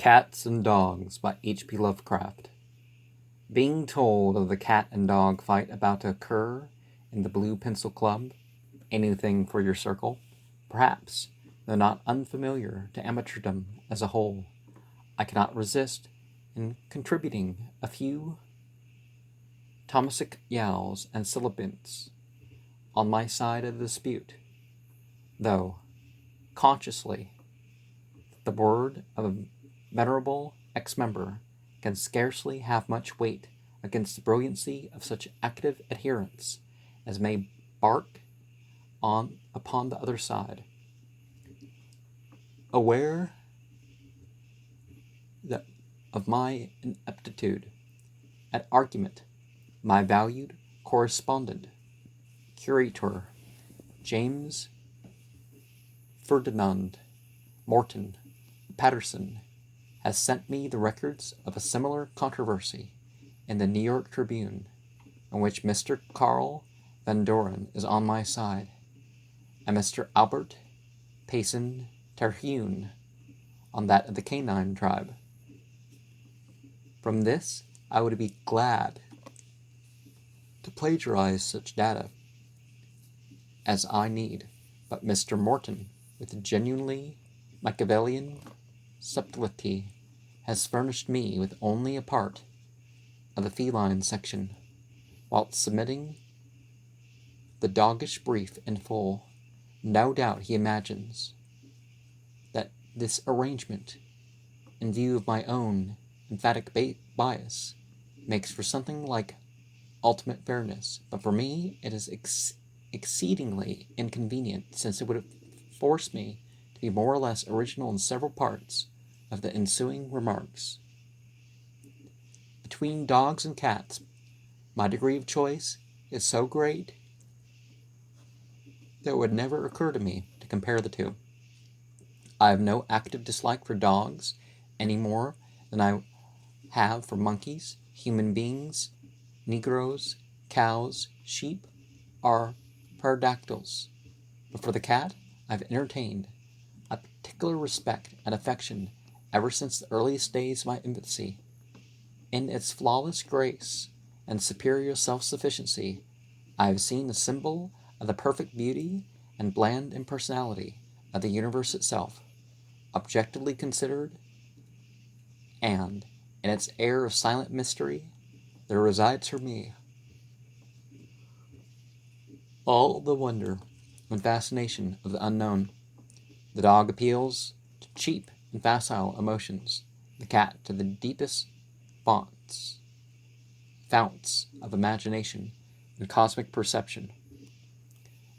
Cats and Dogs by H.P. Lovecraft. Being told of the cat and dog fight about to occur in the Blue Pencil Club, anything for your circle, perhaps, though not unfamiliar to amateurdom as a whole, I cannot resist in contributing a few Thomasic yowls and sibilants on my side of the dispute, though, consciously, the word of a venerable ex-member can scarcely have much weight against the brilliancy of such active adherents as may bark upon the other side. Aware of my ineptitude at argument, my valued correspondent, curator, James Ferdinand Morton Patterson, has sent me the records of a similar controversy in the New York Tribune, in which Mr. Carl Van Doren is on my side, and Mr. Albert Payson Terhune on that of the canine tribe. From this, I would be glad to plagiarize such data as I need, but Mr. Morton, with genuinely Machiavellian subtlety, has furnished me with only a part of the feline section, whilst submitting the doggish brief in full. No doubt he imagines that this arrangement, in view of my own emphatic bias, makes for something like ultimate fairness, but for me it is exceedingly inconvenient, since it would force me to be more or less original in several parts of the ensuing remarks. Between dogs and cats, my degree of choice is so great that it would never occur to me to compare the two. I have no active dislike for dogs any more than I have for monkeys, human beings, negroes, cows, sheep, or pterodactyls. But for the cat, I have entertained a particular respect and affection ever since the earliest days of my infancy. In its flawless grace and superior self-sufficiency, I have seen the symbol of the perfect beauty and bland impersonality of the universe itself, objectively considered, and, in its air of silent mystery, there resides for me all the wonder and fascination of the unknown. The dog appeals to cheap and facile emotions, the cat to the deepest founts of imagination and cosmic perception.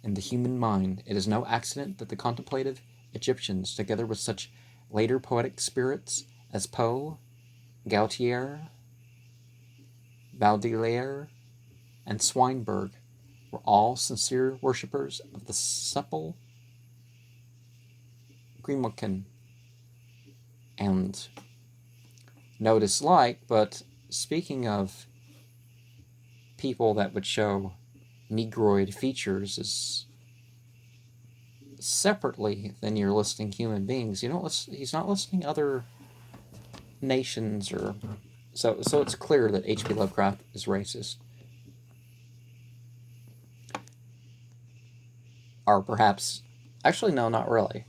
In the human mind, it is no accident that the contemplative Egyptians, together with such later poetic spirits as Poe, Gautier, Baudelaire, and Swinburne, were all sincere worshippers of the supple grimalkin. And no dislike, but speaking of people that would show negroid features as separately than you're listing human beings, he's not listing other nations, or so it's clear that H.P. Lovecraft is racist. Or perhaps, actually no, not really.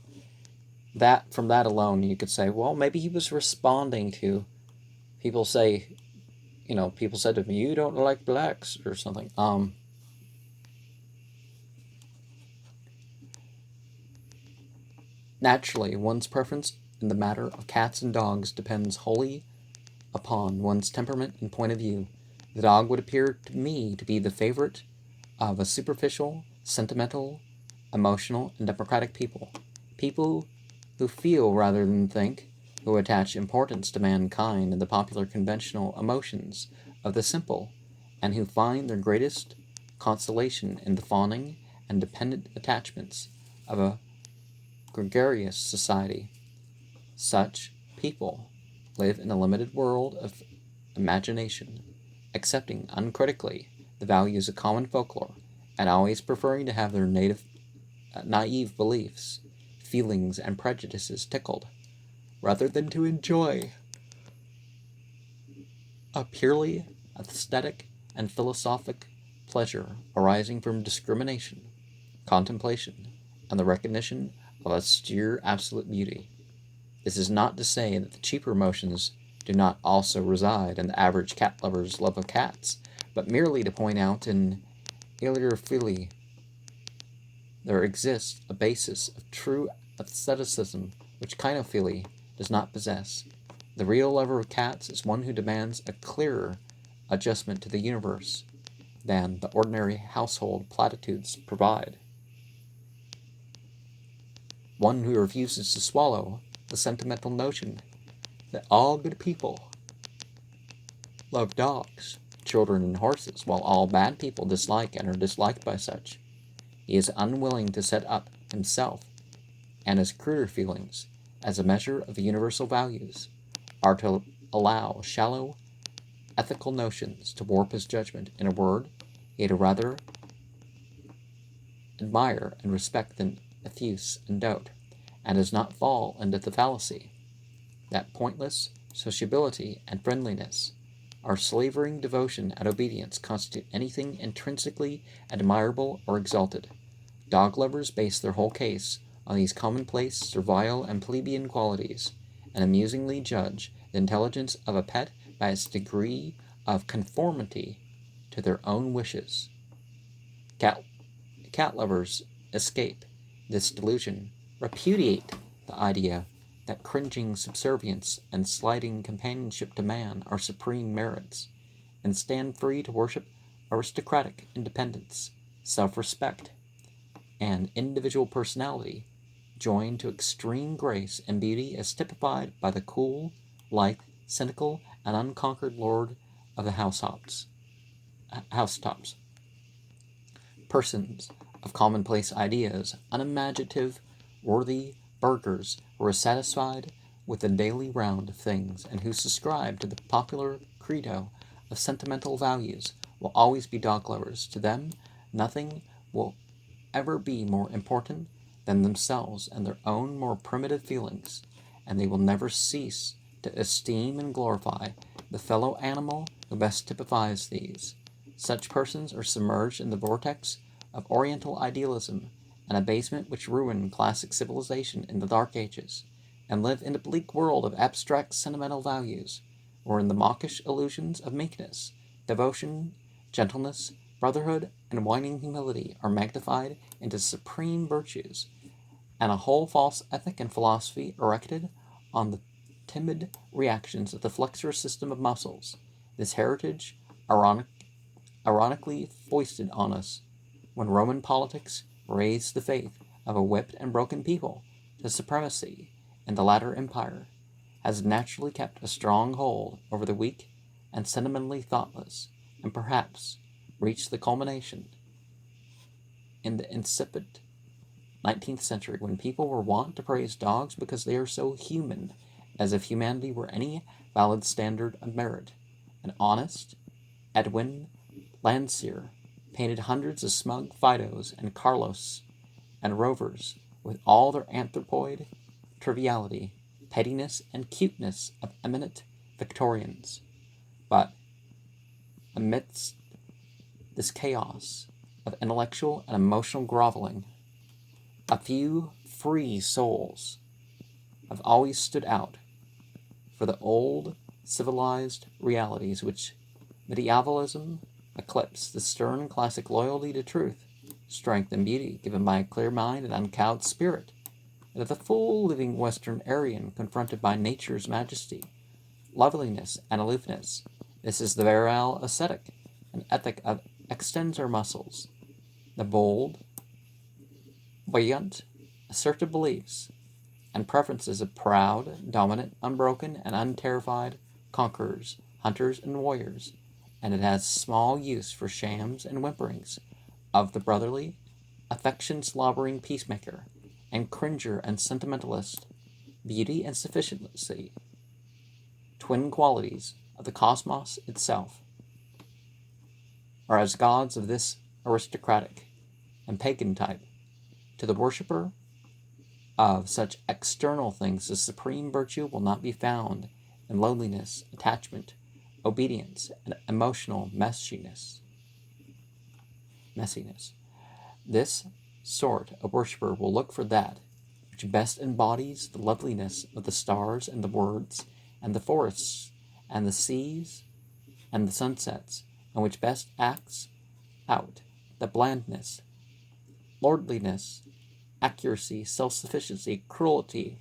From that alone, you could say, well, maybe he was responding to people said to me, you don't like blacks, or something. Naturally, one's preference in the matter of cats and dogs depends wholly upon one's temperament and point of view. The dog would appear to me to be the favorite of a superficial, sentimental, emotional, and democratic people who feel rather than think, who attach importance to mankind and the popular conventional emotions of the simple, and who find their greatest consolation in the fawning and dependent attachments of a gregarious society. Such people live in a limited world of imagination, accepting uncritically the values of common folklore, and always preferring to have their naive beliefs, feelings, and prejudices tickled, rather than to enjoy a purely aesthetic and philosophic pleasure arising from discrimination, contemplation, and the recognition of austere absolute beauty. This is not to say that the cheaper emotions do not also reside in the average cat lover's love of cats, but merely to point out in Illyophilia there exists a basis of true aestheticism which kinophilia does not possess. The real lover of cats is one who demands a clearer adjustment to the universe than the ordinary household platitudes provide. One who refuses to swallow the sentimental notion that all good people love dogs, children, and horses, while all bad people dislike and are disliked by such. He is unwilling to set up himself and his cruder feelings as a measure of universal values, or to allow shallow ethical notions to warp his judgment. In a word, he had rather admire and respect than effuse and doubt, and does not fall into the fallacy that pointless sociability and friendliness, our slavering devotion and obedience constitute anything intrinsically admirable or exalted. Dog lovers base their whole case on these commonplace, servile, and plebeian qualities, and amusingly judge the intelligence of a pet by its degree of conformity to their own wishes. Cat lovers escape this delusion, repudiate the idea that cringing subservience and slighting companionship to man are supreme merits, and stand free to worship aristocratic independence, self-respect, and individual personality, joined to extreme grace and beauty as typified by the cool, lithe, cynical, and unconquered lord of the housetops. Persons of commonplace ideas, unimaginative, worthy burghers who are satisfied with the daily round of things, and who subscribe to the popular credo of sentimental values, will always be dog lovers. To them, nothing will ever be more important than themselves and their own more primitive feelings, and they will never cease to esteem and glorify the fellow animal who best typifies these. Such persons are submerged in the vortex of Oriental idealism, an abasement which ruined classic civilization in the Dark Ages, and live in a bleak world of abstract sentimental values, wherein the mawkish illusions of meekness, devotion, gentleness, brotherhood, and whining humility are magnified into supreme virtues, and a whole false ethic and philosophy erected on the timid reactions of the flexor system of muscles. This heritage ironically foisted on us when Roman politics raised the faith of a whipped and broken people to supremacy in the latter empire, has naturally kept a strong hold over the weak and sentimentally thoughtless, and perhaps reached the culmination in the insipid 19th century, when people were wont to praise dogs because they are so human, as if humanity were any valid standard of merit. An honest Edwin Landseer painted hundreds of smug Fidos and Carlos and Rovers with all their anthropoid triviality, pettiness, and cuteness of eminent Victorians. But amidst this chaos of intellectual and emotional groveling, a few free souls have always stood out for the old civilized realities which medievalism eclipsed, the stern classic loyalty to truth, strength, and beauty given by a clear mind and uncowed spirit, and of the full living Western Aryan confronted by nature's majesty, loveliness, and aloofness. This is the virile ascetic, an ethic of extends our muscles, the bold, buoyant, assertive beliefs and preferences of proud, dominant, unbroken, and unterrified conquerors, hunters, and warriors, and it has small use for shams and whimperings of the brotherly, affection-slobbering peacemaker, and cringer and sentimentalist, beauty and sufficiency, twin qualities of the cosmos itself, are as gods of this aristocratic and pagan type. To the worshipper of such external things, the supreme virtue will not be found in loneliness, attachment, obedience, and emotional messiness. This sort of worshipper will look for that which best embodies the loveliness of the stars and the words and the forests and the seas and the sunsets, and which best acts out the blandness, lordliness, accuracy, self-sufficiency, cruelty,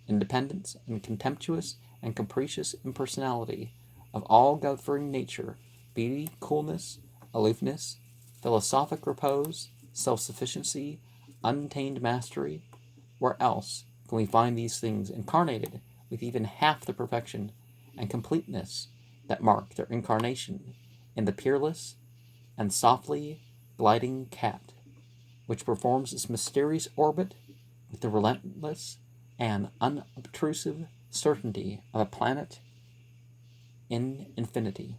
independence, and contemptuous and capricious impersonality of all governing nature, beauty, coolness, aloofness, philosophic repose, self-sufficiency, untamed mastery. Where else can we find these things incarnated with even half the perfection and completeness that mark their incarnation in the peerless and softly gliding cat, which performs its mysterious orbit with the relentless and unobtrusive certainty of a planet in infinity?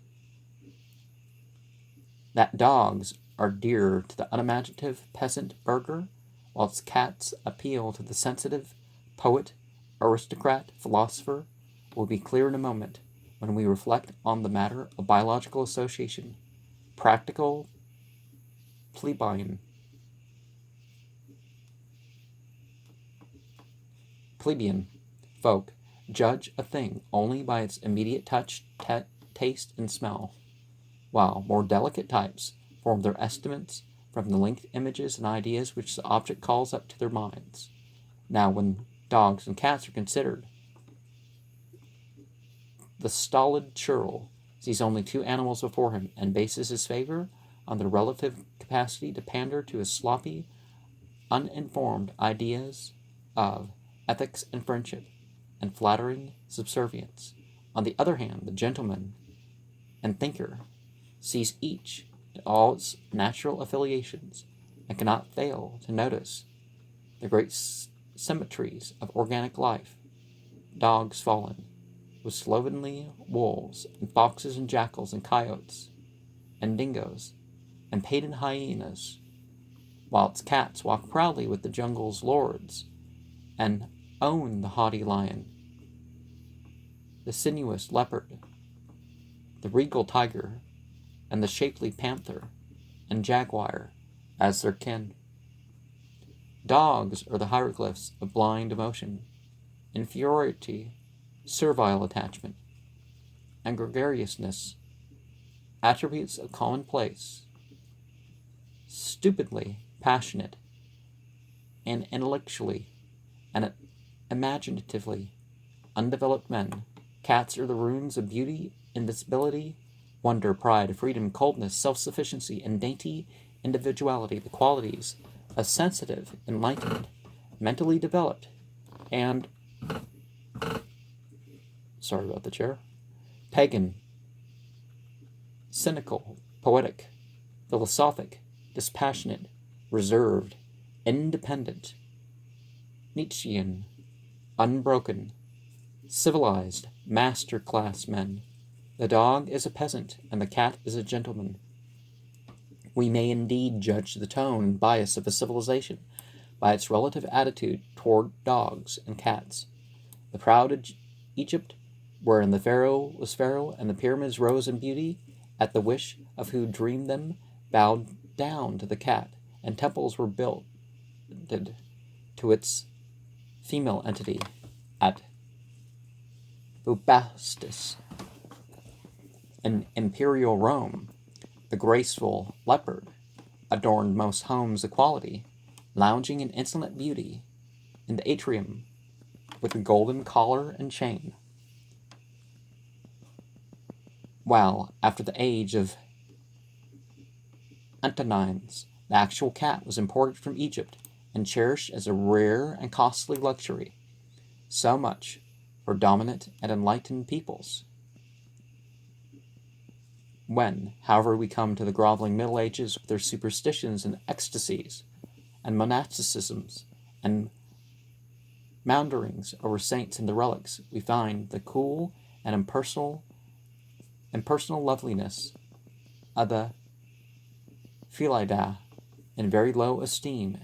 That dogs are dear to the unimaginative peasant burgher, whilst cats appeal to the sensitive poet, aristocrat, philosopher, will be clear in a moment when we reflect on the matter of biological association. Practical plebeian folk judge a thing only by its immediate touch, taste, and smell, while more delicate types form their estimates from the linked images and ideas which the object calls up to their minds. Now, when dogs and cats are considered, the stolid churl sees only two animals before him, and bases his favor on their relative capacity to pander to his sloppy, uninformed ideas of ethics and friendship, and flattering subservience. On the other hand, the gentleman and thinker sees each in all its natural affiliations, and cannot fail to notice the great symmetries of organic life. Dogs fallen, with slovenly wolves, and foxes and jackals and coyotes, and dingoes, and painted hyenas, whilst cats walk proudly with the jungle's lords, and own the haughty lion, the sinuous leopard, the regal tiger, and the shapely panther and jaguar as their kin. Dogs are the hieroglyphs of blind emotion, inferiority, servile attachment, and gregariousness, attributes of commonplace, stupidly passionate, and intellectually and imaginatively undeveloped men. Cats are the runes of beauty, invincibility, wonder, pride, freedom, coldness, self-sufficiency, and dainty individuality, the qualities of sensitive, enlightened, mentally developed, and pagan, cynical, poetic, philosophic, dispassionate, reserved, independent, Nietzschean, unbroken, civilized, master-class men. The dog is a peasant, and the cat is a gentleman. We may indeed judge the tone and bias of a civilization by its relative attitude toward dogs and cats. The proud Egypt, wherein the Pharaoh was Pharaoh, and the pyramids rose in beauty, at the wish of who dreamed them, bowed down to the cat, and temples were built to its female entity at Bubastis. In imperial Rome, the graceful leopard adorned most homes equality, lounging in insolent beauty in the atrium with a golden collar and chain. While, after the age of Antonines, the actual cat was imported from Egypt and cherished as a rare and costly luxury. So much for dominant and enlightened peoples. When, however, we come to the groveling Middle Ages with their superstitions and ecstasies, and monasticisms, and maunderings over saints and the relics, we find the cool and impersonal loveliness of the Philida in very low esteem,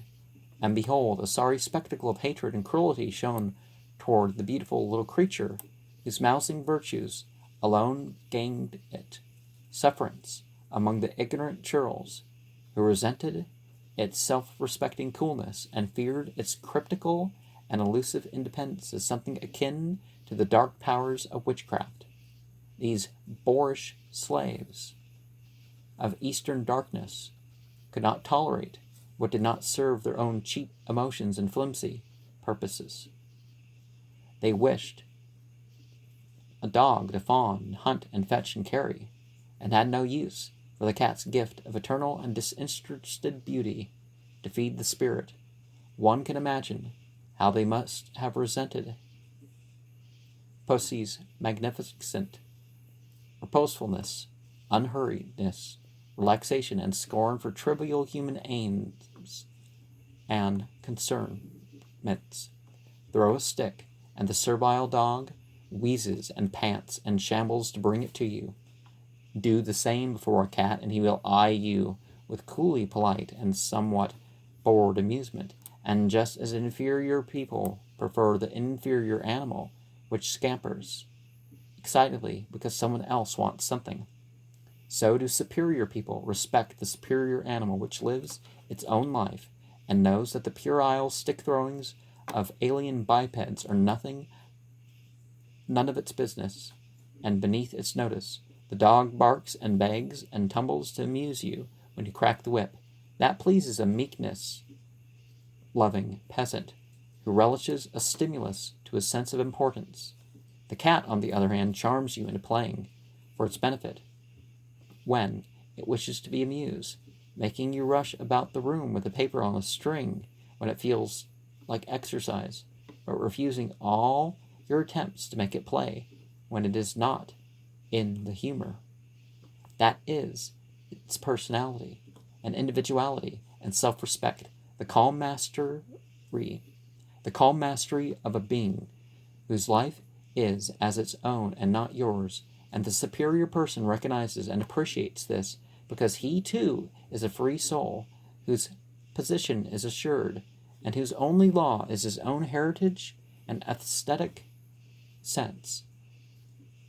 and behold, a sorry spectacle of hatred and cruelty shown toward the beautiful little creature whose mousing virtues alone gained it sufferance among the ignorant churls, who resented its self-respecting coolness and feared its cryptical and elusive independence as something akin to the dark powers of witchcraft. These boorish slaves of Eastern darkness could not tolerate what did not serve their own cheap emotions and flimsy purposes. They wished a dog to fawn, hunt, and fetch and carry, and had no use for the cat's gift of eternal and disinterested beauty to feed the spirit. One can imagine how they must have resented Pussy's magnificent reposefulness, unhurriedness, relaxation, and scorn for trivial human aims and concernments. Throw a stick, and the servile dog wheezes and pants and shambles to bring it to you. Do the same before a cat, and he will eye you with coolly polite and somewhat bored amusement, and just as inferior people prefer the inferior animal which scampers excitedly because someone else wants something, so do superior people respect the superior animal which lives its own life and knows that the puerile stick-throwings of alien bipeds are none of its business, and beneath its notice. The dog barks and begs and tumbles to amuse you when you crack the whip. That pleases a meekness-loving peasant who relishes a stimulus to his sense of importance. The cat, on the other hand, charms you into playing for its benefit when it wishes to be amused, making you rush about the room with a paper on a string when it feels like exercise, but refusing all your attempts to make it play when it is not in the humor. That is its personality and individuality and self-respect, the calm mastery of a being whose life is as its own and not yours, and the superior person recognizes and appreciates this because he too is a free soul whose position is assured and whose only law is his own heritage and aesthetic sense.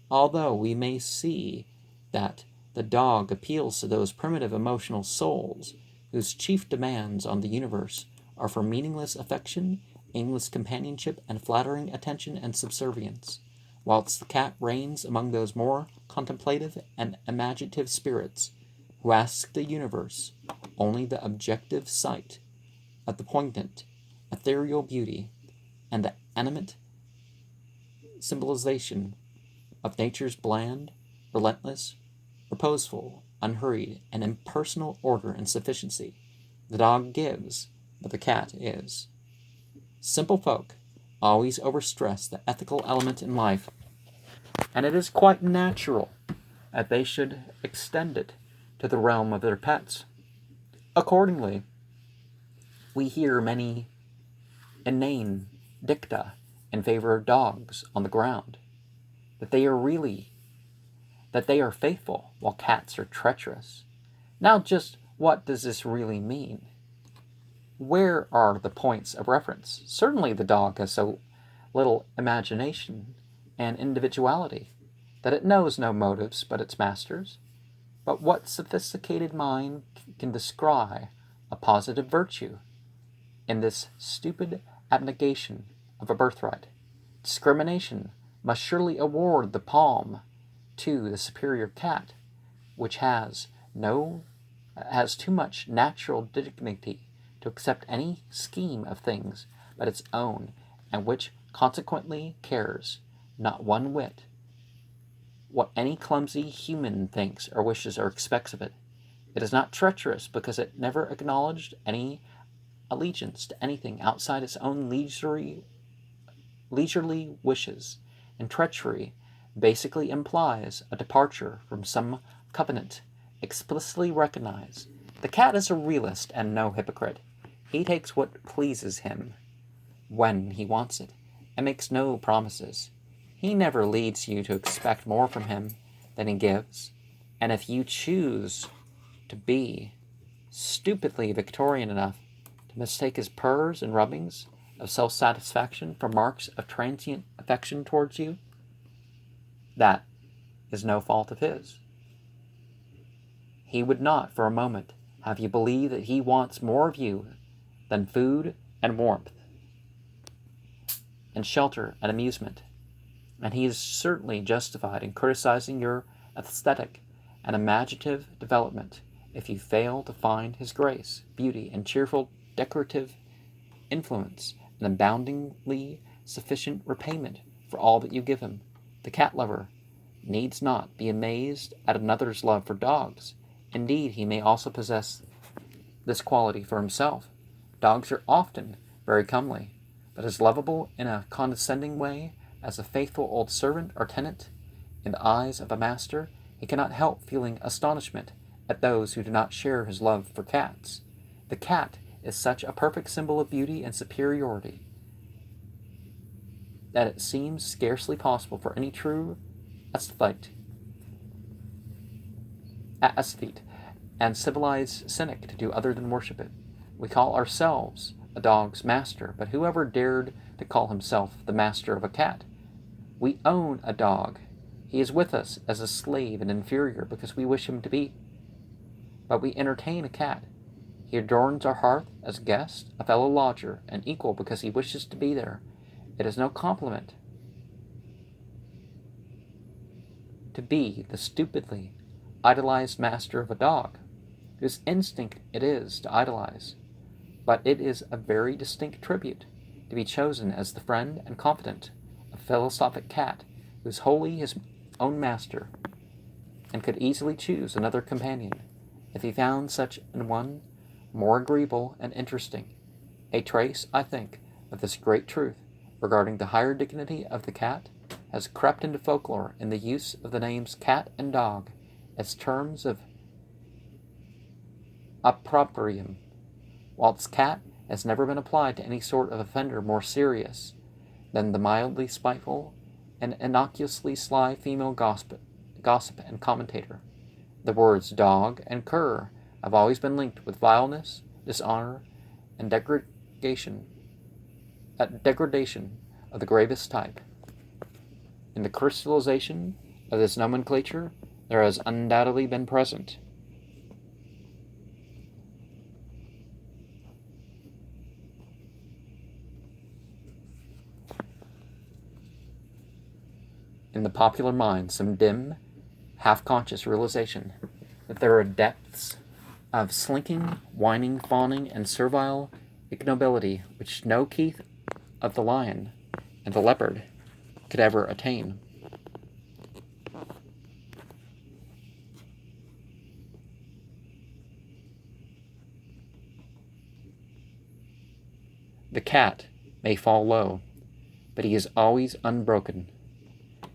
Although we may see that the dog appeals to those primitive emotional souls whose chief demands on the universe are for meaningless affection, aimless companionship, and flattering attention and subservience, whilst the cat reigns among those more contemplative and imaginative spirits who ask the universe only the objective sight of the poignant, ethereal beauty and the animate symbolization of nature's bland, relentless, reposeful, unhurried, and impersonal order and sufficiency. The dog gives, but the cat is. Simple folk always overstress the ethical element in life, and it is quite natural that they should extend it to the realm of their pets. Accordingly, we hear many inane dicta in favor of dogs on the ground, that they are faithful while cats are treacherous. Now just what does this really mean? Where are the points of reference? Certainly the dog has so little imagination and individuality that it knows no motives but its master's. But what sophisticated mind can descry a positive virtue in this stupid abnegation of a birthright? Discrimination must surely award the palm to the superior cat, which has too much natural dignity to accept any scheme of things but its own, and which consequently cares not one whit what any clumsy human thinks or wishes or expects of it. It is not treacherous because it never acknowledged any allegiance to anything outside its own leisurely wishes, and treachery basically implies a departure from some covenant explicitly recognized. The cat is a realist and no hypocrite. He takes what pleases him when he wants it, and makes no promises. He never leads you to expect more from him than he gives, and if you choose to be stupidly Victorian enough to To mistake his purrs and rubbings of self-satisfaction for marks of transient affection towards you, that is no fault of his. He would not for a moment have you believe that he wants more of you than food and warmth, and shelter and amusement, and he is certainly justified in criticizing your aesthetic and imaginative development if you fail to find his grace, beauty, and cheerful decorative influence an aboundingly sufficient repayment for all that you give him. The cat lover needs not be amazed at another's love for dogs. Indeed, he may also possess this quality for himself. Dogs are often very comely, but as lovable in a condescending way as a faithful old servant or tenant. In the eyes of a master, he cannot help feeling astonishment at those who do not share his love for cats. The cat is such a perfect symbol of beauty and superiority that it seems scarcely possible for any true aesthete and civilized cynic to do other than worship it. We call ourselves a dog's master, but whoever dared to call himself the master of a cat? We own a dog. He is with us as a slave and inferior because we wish him to be. But we entertain a cat. He adorns our hearth as a guest, a fellow lodger, and equal because he wishes to be there. It is no compliment to be the stupidly idolized master of a dog, whose instinct it is to idolize. But it is a very distinct tribute to be chosen as the friend and confidant of a philosophic cat who is wholly his own master, and could easily choose another companion if he found such an one more agreeable and interesting. A trace, I think, of this great truth regarding the higher dignity of the cat has crept into folklore in the use of the names cat and dog as terms of opprobrium, whilst cat has never been applied to any sort of offender more serious than the mildly spiteful and innocuously sly female gossip and commentator. The words dog and cur have always been linked with vileness, dishonor, and degradation of the gravest type. In the crystallization of this nomenclature, there has undoubtedly been present in the popular mind some dim, half-conscious realization that there are depths of slinking, whining, fawning, and servile ignobility which no teeth of the lion and the leopard could ever attain. The cat may fall low, but he is always unbroken.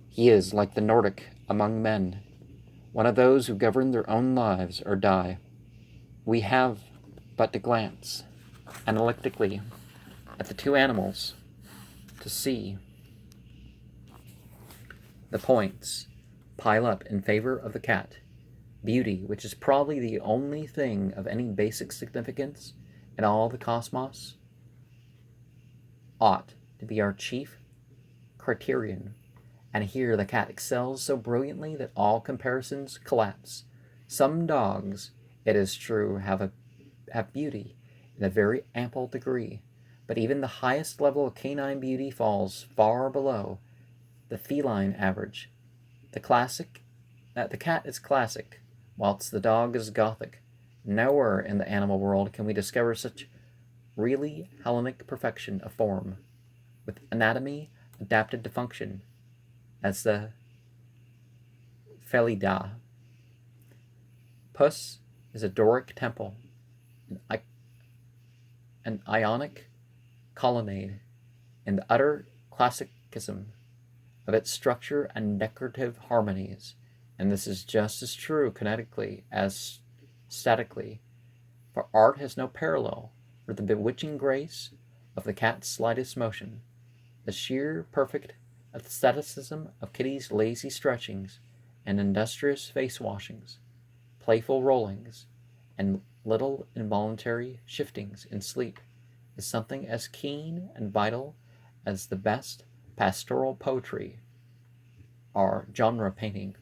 He is, like the Nordic among men, one of those who govern their own lives or die. We have but to glance analytically at the two animals to see the points pile up in favor of the cat. Beauty, which is probably the only thing of any basic significance in all the cosmos, ought to be our chief criterion. And here the cat excels so brilliantly that all comparisons collapse. Some dogs, it is true, have beauty in a very ample degree, but even the highest level of canine beauty falls far below the feline average. The cat is classic, whilst the dog is Gothic. Nowhere in the animal world can we discover such really Hellenic perfection of form, with anatomy adapted to function, as the Felidae. Puss is a Doric temple, an Ionic colonnade, in the utter classicism of its structure and decorative harmonies, and this is just as true kinetically as statically, for art has no parallel for the bewitching grace of the cat's slightest motion, the sheer perfect aestheticism of Kitty's lazy stretchings and industrious face washings, playful rollings, and little involuntary shiftings in sleep, is something as keen and vital as the best pastoral poetry or genre painting,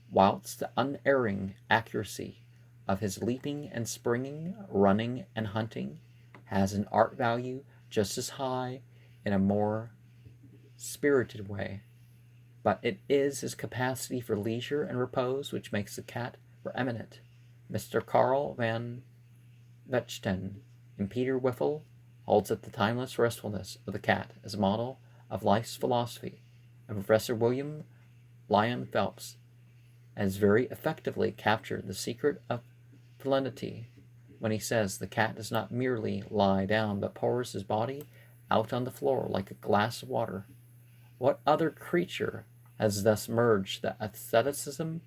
whilst the unerring accuracy of his leaping and springing, running and hunting has an art value just as high in a more spirited way. But it is his capacity for leisure and repose which makes the cat preeminent. Mr. Karl van Vechten in Peter Whiffle holds up the timeless restfulness of the cat as a model of life's philosophy, and Professor William Lyon Phelps has very effectively captured the secret of felinity when he says the cat does not merely lie down but pours his body out on the floor like a glass of water. What other creature has thus merged the aestheticism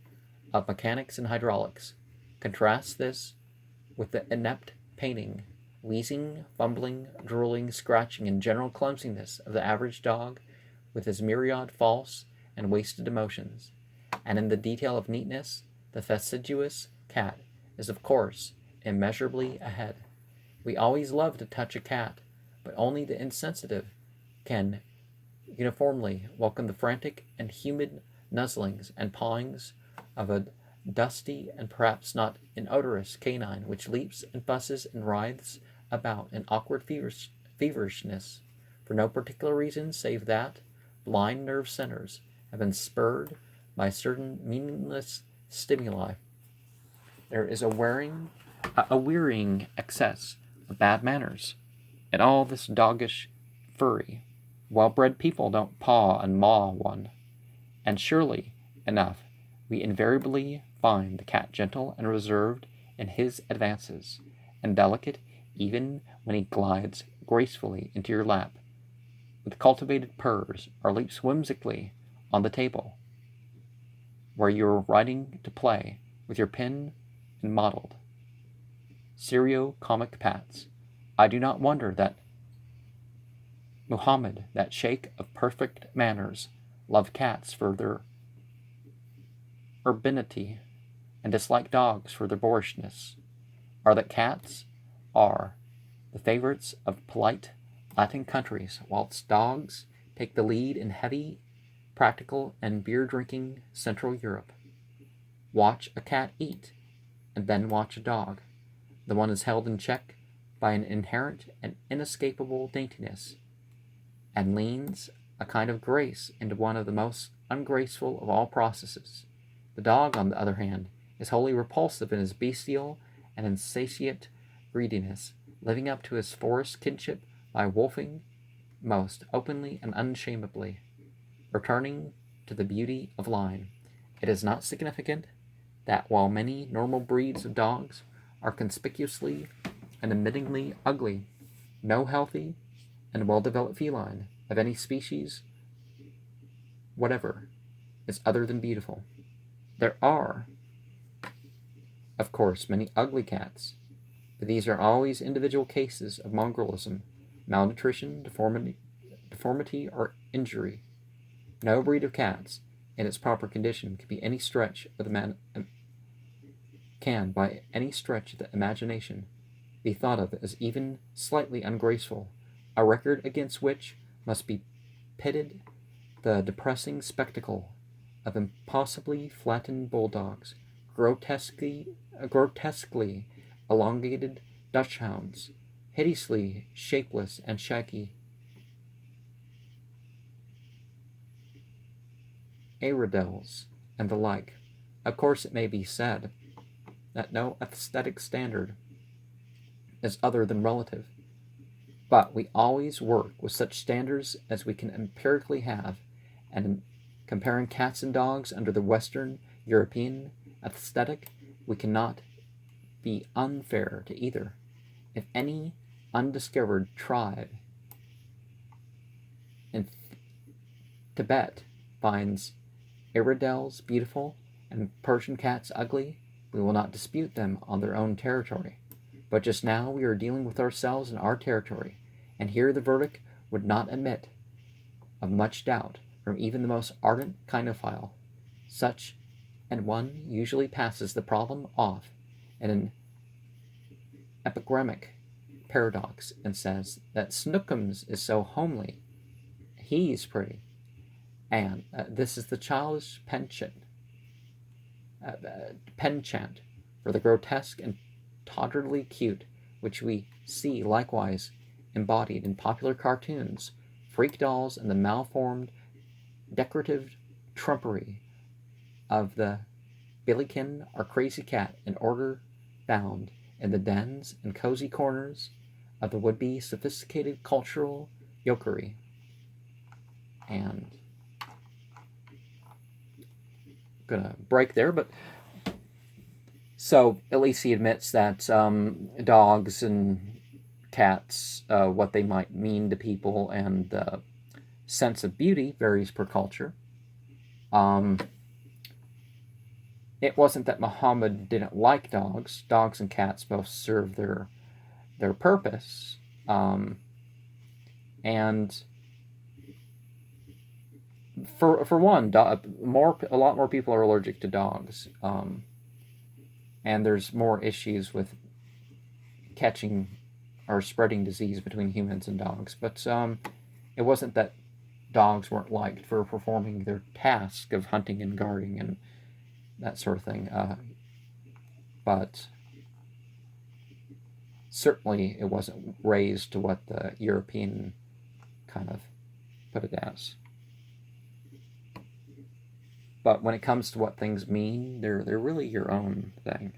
of mechanics and hydraulics? Contrast this with the inept painting, wheezing, fumbling, drooling, scratching, and general clumsiness of the average dog with his myriad false and wasted emotions. And in the detail of neatness, the fastidious cat is, of course, immeasurably ahead. We always love to touch a cat, but only the insensitive can uniformly welcome the frantic and humid nuzzlings and pawings of a dusty and perhaps not inodorous canine which leaps and fusses and writhes about in awkward feverishness for no particular reason save that blind nerve centers have been spurred by certain meaningless stimuli. There is a wearying excess of bad manners in all this doggish fury. Well-bred people don't paw and maw one, and surely enough we invariably find the cat gentle and reserved in his advances, and delicate even when he glides gracefully into your lap with cultivated purrs, or leaps whimsically on the table where you are writing to play with your pen and mottled serio-comic pats. I do not wonder that Muhammad, that sheikh of perfect manners, loved cats for their urbanity and disliked dogs for their boorishness, or that cats are the favorites of polite Latin countries, whilst dogs take the lead in heavy, practical, and beer-drinking Central Europe. Watch a cat eat, and then watch a dog. The one is held in check by an inherent and inescapable daintiness, and leans a kind of grace into one of the most ungraceful of all processes. The dog, on the other hand, is wholly repulsive in his bestial and insatiate greediness, living up to his forest kinship by wolfing most openly and unashamedly. Returning to the beauty of line, it is not significant that while many normal breeds of dogs are conspicuously and admittingly ugly, no healthy and well-developed feline of any species whatever is other than beautiful. There are, of course, many ugly cats, but these are always individual cases of mongrellism, malnutrition, deformity, or injury. No breed of cats, in its proper condition, can by any stretch of the imagination be thought of as even slightly ungraceful, a record against which must be pitted the depressing spectacle of impossibly flattened bulldogs, grotesquely elongated Dachshunds, hideously shapeless and shaggy Airedales, and the like. Of course, it may be said that no aesthetic standard is other than relative, but we always work with such standards as we can empirically have, and in comparing cats and dogs under the Western European aesthetic, we cannot be unfair to either. If any undiscovered tribe in Tibet finds Airedales beautiful and Persian cats ugly, we will not dispute them on their own territory. But just now we are dealing with ourselves in our territory, and here the verdict would not admit of much doubt from even the most ardent kinophile. Such an one usually passes the problem off in an epigrammatic paradox and says that Snookums is so homely, he's pretty, and this is the childish penchant for the grotesque and tawdrily cute, which we see likewise embodied in popular cartoons, freak dolls, and the malformed decorative trumpery of the Billiken or crazy cat in order bound in the dens and cozy corners of the would-be sophisticated cultural yokery. And I'm gonna break there, but so at least he admits that dogs and cats, what they might mean to people, and the sense of beauty varies per culture. It wasn't that Muhammad didn't like dogs. Dogs and cats both serve their purpose, and for one, a lot more people are allergic to dogs, and there's more issues with catching or spreading disease between humans and dogs. But it wasn't that dogs weren't liked for performing their task of hunting and guarding and that sort of thing. But certainly it wasn't raised to what the European kind of put it as. But when it comes to what things mean, they're really your own thing.